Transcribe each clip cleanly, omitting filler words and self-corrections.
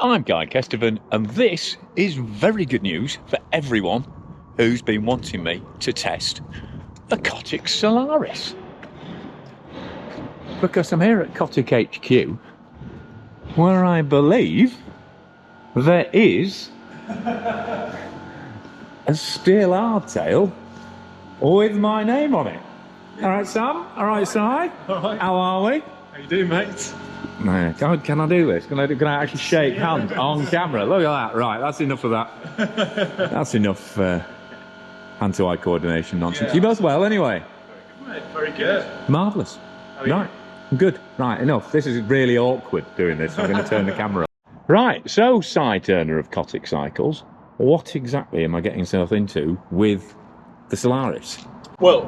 I'm Guy Chesterfield, and this is very good news for everyone who's been wanting me to test a Cotic Solaris. Because I'm here at Cotic HQ, where I believe there is a steel hardtail with my name on it. All right, Sam? All right, Si? All right. How are we? How you doing, mate? No, can I do this? Can I actually shake hands on camera? Look at that. Right, that's enough of that. That's enough hand-to-eye coordination nonsense. Yeah. You both well, anyway? Very good, mate. Very good. Marvellous. How are you? Right, good. Right, enough. This is really awkward doing this. I'm going to turn the camera off. Right, so Si Turner of Cotic Cycles, what exactly am I getting myself into with the Solaris? Well,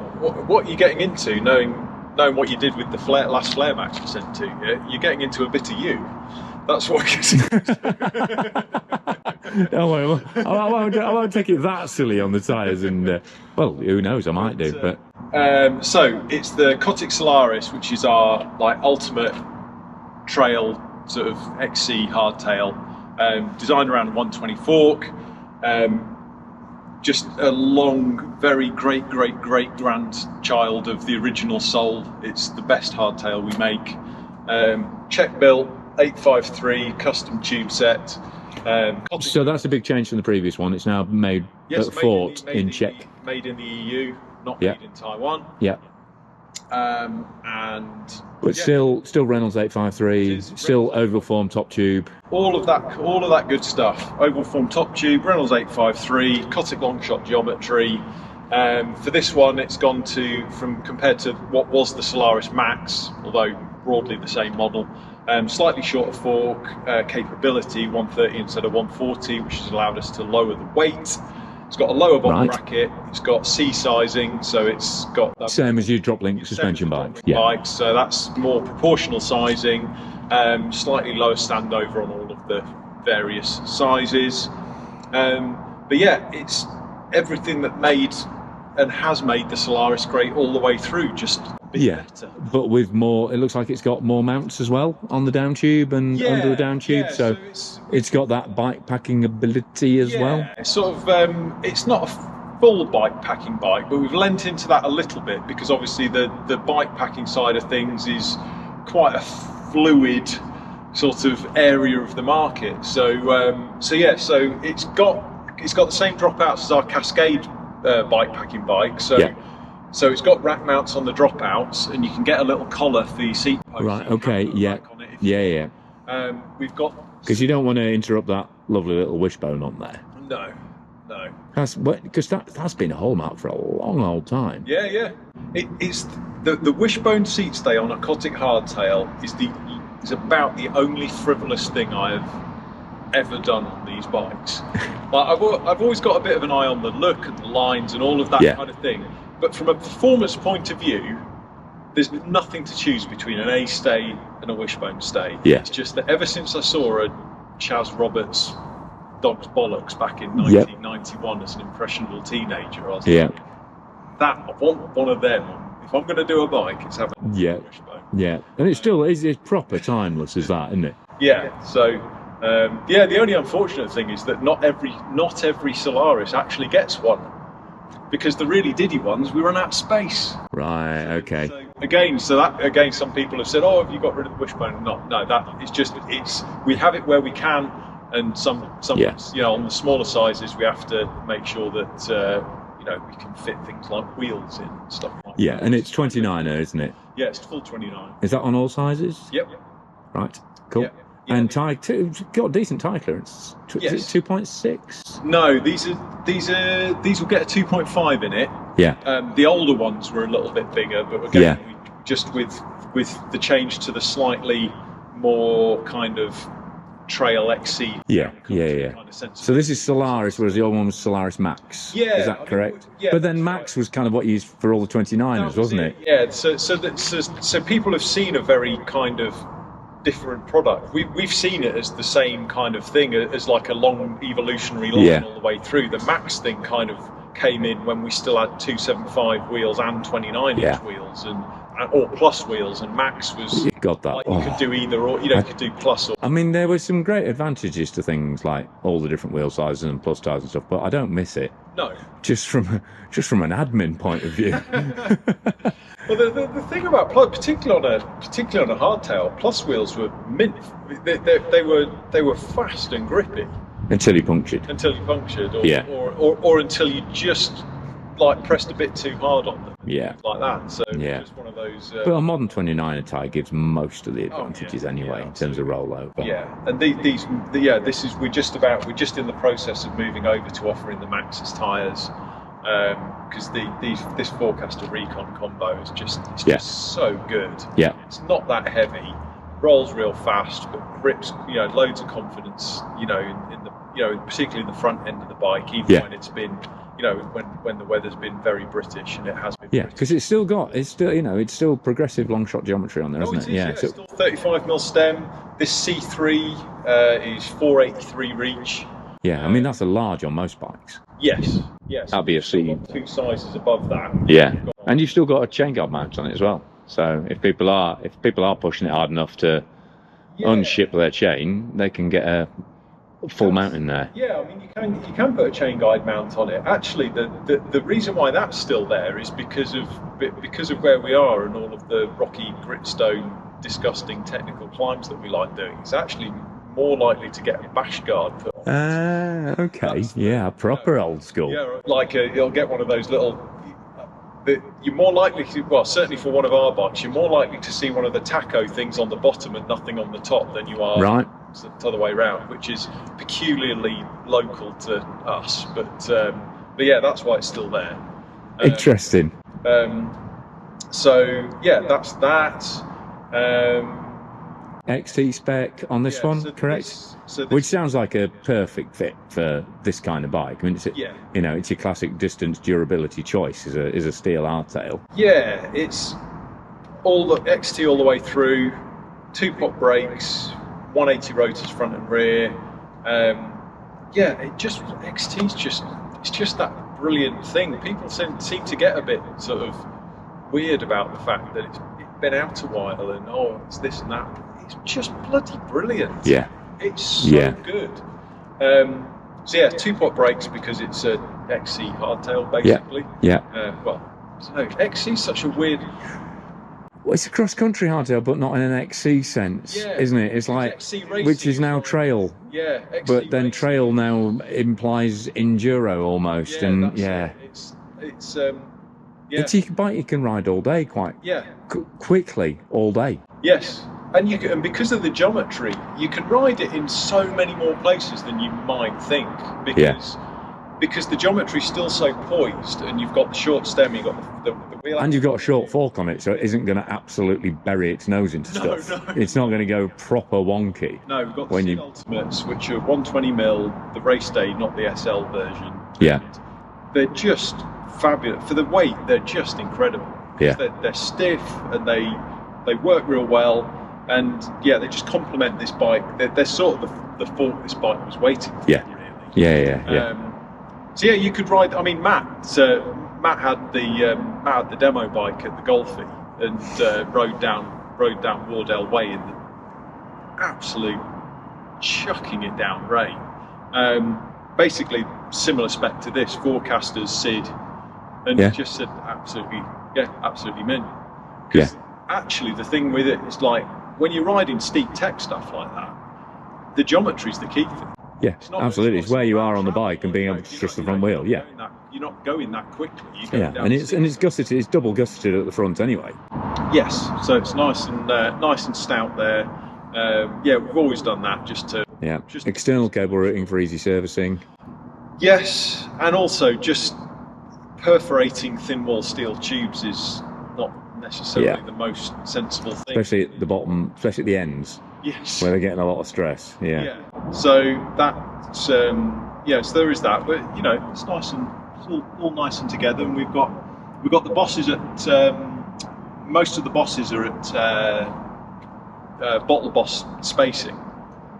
what you're getting into, knowing what you did with the last flare match I sent to you, you're getting into a bit of you. That's what Oh, I won't take it that silly on the tyres, and well, who knows? I might do, but so it's the Cotic Solaris, which is our ultimate trail sort of XC hardtail, designed around a 120 fork. Just a long, very great grandchild of the original Sol. It's the best hardtail we make. Czech built, 853, custom tube set. So that's a big change from the previous one. It's now made at Fort in Czech. Made in the EU, not Yeah. made in Taiwan. Yeah. But yeah. still Reynolds 853, still oval form top tube. All of that good stuff. Oval form top tube, Reynolds 853, Cotic long shot geometry. For this one, it's gone compared to what was the Solaris Max, although broadly the same model, slightly shorter fork, capability 130 instead of 140, which has allowed us to lower the weight. It's got a lower bottom bracket. It's got C sizing, so it's got that Same as your drop link suspension bike. Yeah. bikes, so that's more proportional sizing, slightly lower standover on all of the various sizes. But yeah, it's everything that made and has made the Solaris great all the way through, just a bit better. But with more, it looks like it's got more mounts as well on the down tube and under the down tube, so it's got that bike packing ability as well. It's sort of, it's not a full bike packing bike, but we've lent into that a little bit because obviously the bike packing side of things is quite a fluid sort of area of the market. So so it's got the same dropouts as our Cascade bike packing bike. So it's got rack mounts on the dropouts, and you can get a little collar for your seat post. Right. Okay. Yeah. Yeah. We've got, because you don't want to interrupt that lovely little wishbone on there. No. Because that's been a hallmark for a long old time. Yeah. It's the wishbone seat stay on a Cotic hardtail is about the only frivolous thing I have ever done on these bikes. I've always got a bit of an eye on the look and the lines and all of that kind of thing. But from a performance point of view, there's nothing to choose between an A stay and a wishbone stay. Yeah. It's just that ever since I saw a Chaz Roberts Dog's Bollocks back in 1991 as an impressionable teenager, I was like, I want one of them. If I'm going to do a bike, it's having a wishbone. Yeah, and it's proper timeless as that, isn't it? Yeah, so the only unfortunate thing is that not every Solaris actually gets one, because the really diddy ones, we run out of space. Right. Okay. So some people have said, "Oh, have you got rid of the wishbone?" No, that is just we have it where we can, and some on the smaller sizes we have to make sure that we can fit things like wheels in and stuff like that. Yeah, and it's 29er, isn't it? Yeah, it's full 29. Is that on all sizes? Yep. Right. Cool. Yeah. And got decent tyre clearance. Is it 2.6? No, these will get a 2.5 in it. Yeah. The older ones were a little bit bigger, but again, we just with the change to the slightly more kind of trail XC. Yeah. Kind of So this is Solaris, whereas the old one was Solaris Max. Yeah. Is that correct? Yeah. But then Max was kind of what you used for all the 29ers, wasn't it? Yeah. So people have seen a very kind of different product. We've seen it as the same kind of thing, as like a long evolutionary line all the way through. The Max thing kind of came in when we still had 275 wheels and 29-inch wheels, and or plus wheels, and max was You got that. like you could do either, or you could do plus or. I mean, there were some great advantages to things like all the different wheel sizes and plus tires and stuff, but I don't miss it. No. Just from an admin point of view. Well, the thing about particularly on a hardtail, plus wheels were mint. They were fast and grippy Until you punctured. Or until you just like pressed a bit too hard on them. Yeah. Like that. So yeah. it's one of those. But a modern 29er tyre gives most of the advantages anyway in terms of rollover. Yeah, and we're just in the process of moving over to offering the Maxxis tyres. Because this Forecaster Recon combo is just so good. Yeah, it's not that heavy, rolls real fast, but grips loads of confidence. In the particularly in the front end of the bike, even when it's been when the weather's been very British, and it has been. Yeah, because it's still progressive long shot geometry on there, isn't it? Yeah, it's still 35mm stem. This C3 is 483 reach. Yeah, I mean that's a large on most bikes. Yes. That'd be a C. Two sizes above that. Yeah, and you've still got a chain guard mount on it as well. So if people are pushing it hard enough to unship their chain, they can get a full mount in there. Yeah, I mean you can put a chain guide mount on it. Actually, the reason why that's still there is because of where we are and all of the rocky gritstone, disgusting technical climbs that we like doing. It's actually more likely to get a bash guard put on. Okay. Proper old school. Yeah, like you'll get one of those little. You're more likely to, well, certainly for one of our bikes, you're more likely to see one of the taco things on the bottom and nothing on the top than you are the other way around, which is peculiarly local to us. But yeah, that's why it's still there. Interesting. So yeah, that's that. XT spec on this one, correct? Which sounds like a perfect fit for this kind of bike. I mean, it's it's your classic distance durability choice. Is a steel hardtail. Yeah, it's all the XT all the way through. 2-pot brakes, 180 rotors front and rear. It's just that brilliant thing. People seem to get a bit sort of weird about the fact that it's been out a while and it's this and that. It's just bloody brilliant. Yeah. It's so good. So 2-pot brakes because it's a XC hardtail basically. Yeah. XC is such a weird. Well, it's a cross-country hardtail, but not in an XC sense, isn't it? It's like which is now trail. Yeah. XC but then racing. Trail now implies enduro almost, It's it's a bike you can ride all day quickly all day. Yes. And because of the geometry, you can ride it in so many more places than you might think. Because the geometry is still so poised, and you've got the short stem, you've got the wheel, and you've got a short fork on it, so it isn't going to absolutely bury its nose into stuff. No. It's not going to go proper wonky. No, we've got the Ultimates, which are 120mm, the race day, not the SL version. Yeah, they're just fabulous for the weight. They're just incredible. Yeah, they're stiff and they work real well. And they just complement this bike. They're sort of the fault this bike was waiting for. Yeah. Really. Yeah. So you could ride. I mean, Matt had the demo bike at the Golfy and rode down Wardell Way in the absolute chucking it down rain. Basically similar spec to this, Forecaster's Sid, and he just said absolutely mint. Because actually the thing with it is like, when you're riding steep tech stuff like that, the geometry's the key thing. Yeah, absolutely. It's where you are on the bike and being able to trust the front wheel. Yeah, you're not going that quickly. And it's gusseted. It's double gusseted at the front anyway. Yes, so it's nice and stout there. We've always done that just to external cable routing for easy servicing. Yes, and also just perforating thin wall steel tubes is not necessarily the most sensible thing, especially at the bottom, especially at the ends. Yes, where they're getting a lot of stress. So that's so there is that, but it's nice and it's all nice and together. And we've got the bosses at most of the bosses are at bottle boss spacing.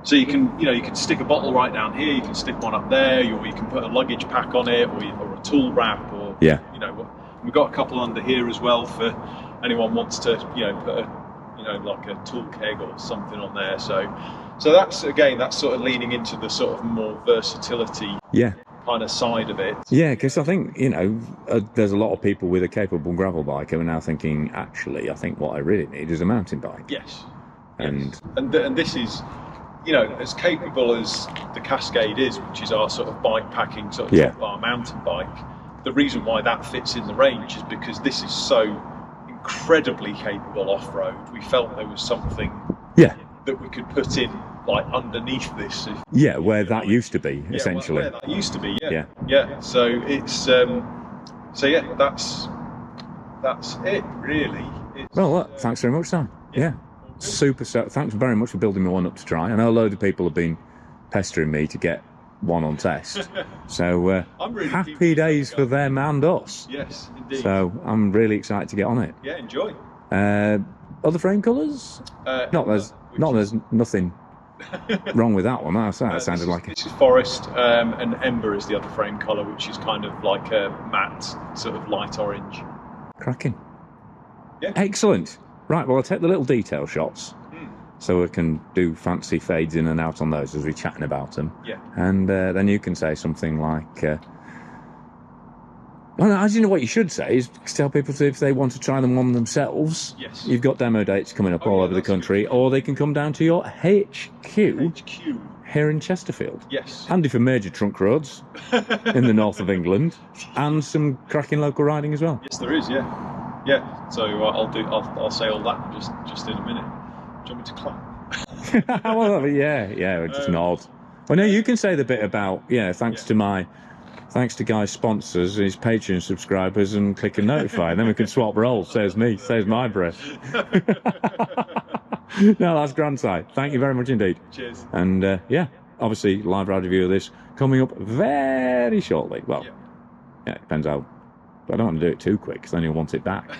So you can stick a bottle right down here, you can stick one up there, or you can put a luggage pack on it, or a tool wrap, or we've got a couple under here as well for anyone wants to, put a, like a tool keg or something on there. So that's, again, that's sort of leaning into the sort of more versatility kind of side of it. Yeah, because I think, there's a lot of people with a capable gravel bike who are now thinking, actually, I think what I really need is a mountain bike. Yes. And this is, as capable as the Cascade is, which is our sort of bike packing sort of top bar mountain bike, the reason why that fits in the range is because this is so incredibly capable off-road. We felt there was something that we could put in like underneath this. Where that used to be, essentially. Where that used to be, yeah. So it's that's it really. Well, look, thanks very much, Sam. Yeah. Super. Thanks very much for building me one up to try. I know a load of people have been pestering me to get one on test. So I'm really happy days for them and us. Yes, indeed. So I'm really excited to get on it. Yeah, enjoy. Other frame colours? There's nothing wrong with that one. That sounded like this is Forest, and Ember is the other frame colour, which is kind of like a matte, sort of light orange. Cracking. Yeah. Excellent. Right, well, I'll take the little detail shots so we can do fancy fades in and out on those as we're chatting about them. Yeah. And then you can say something like, well, I don't know what you should say is tell people if they want to try them on themselves. Yes. You've got demo dates coming up all over the country, or they can come down to your HQ here in Chesterfield. Yes. Handy for major trunk roads in the north of England, and some cracking local riding as well. Yes, there is. Yeah. Yeah. So I'll say all that just in a minute. Do you want me to clap? Well, yeah, just nod. Well, no, you can say the bit about thanks to Guy's sponsors, his Patreon subscribers, and click and notify. Then we can swap roles. Saves my breath. No, that's grand sight. Thank you very much indeed. Cheers. And obviously live ride review of this coming up very shortly. Well, it depends how. I don't want to do it too quick because then you'll want it back.